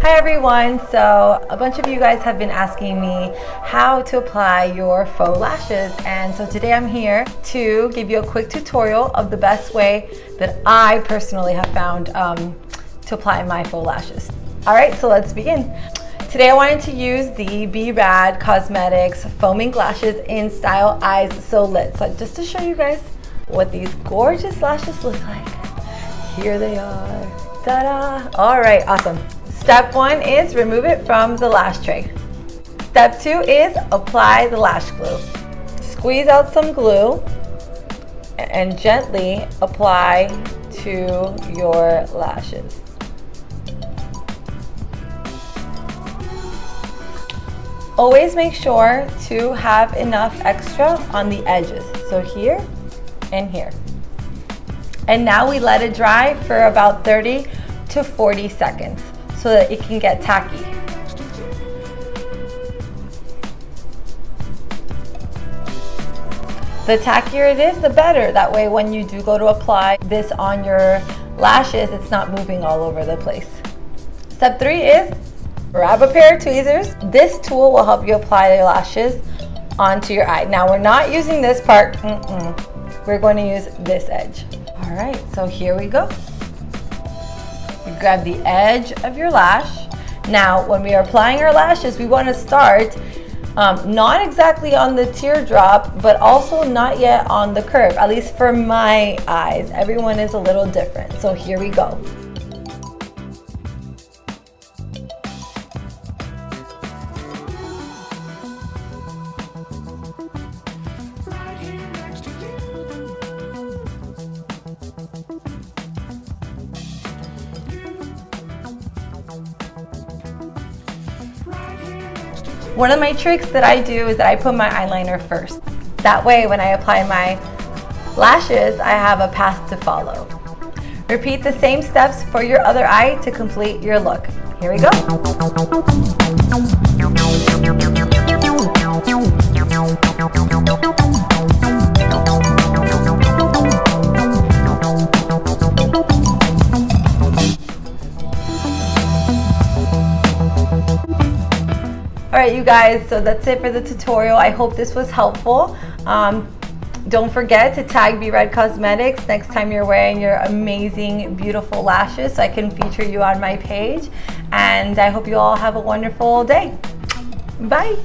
Hi everyone, so a bunch of you guys have been asking me how to apply your faux lashes, and so today I'm here to give you a quick tutorial of the best way that I personally have found to apply my faux lashes. Alright, so let's begin. Today I wanted to use the Be Rad Cosmetics Foaming Lashes in Style Eyes So Lit. So just to show you guys what these gorgeous lashes look like. Here they are. Ta-da! Alright, awesome. Step 1 is remove it from the lash tray. Step 2 is apply the lash glue. Squeeze out some glue and gently apply to your lashes. Always make sure to have enough extra on the edges. So here and here. And now we let it dry for about 30 to 40 seconds so that it can get tacky. The tackier it is, the better. That way when you do go to apply this on your lashes, it's not moving all over the place. Step 3 is grab a pair of tweezers. This tool will help you apply your lashes onto your eye. Now we're not using this part. We're going to use this edge. All right, so here we go. You grab the edge of your lash. Now, when we are applying our lashes, we want to start not exactly on the teardrop, but also not yet on the curve, at least for my eyes. Everyone is a little different. So here we go. One of my tricks that I do is that I put my eyeliner first. That way when I apply my lashes, I have a path to follow. Repeat the same steps for your other eye to complete your look. Here we go. Alright you guys, so that's it for the tutorial. I hope this was helpful. Don't forget to tag Be Rad Cosmetics next time you're wearing your amazing, beautiful lashes so I can feature you on my page. And I hope you all have a wonderful day. Bye!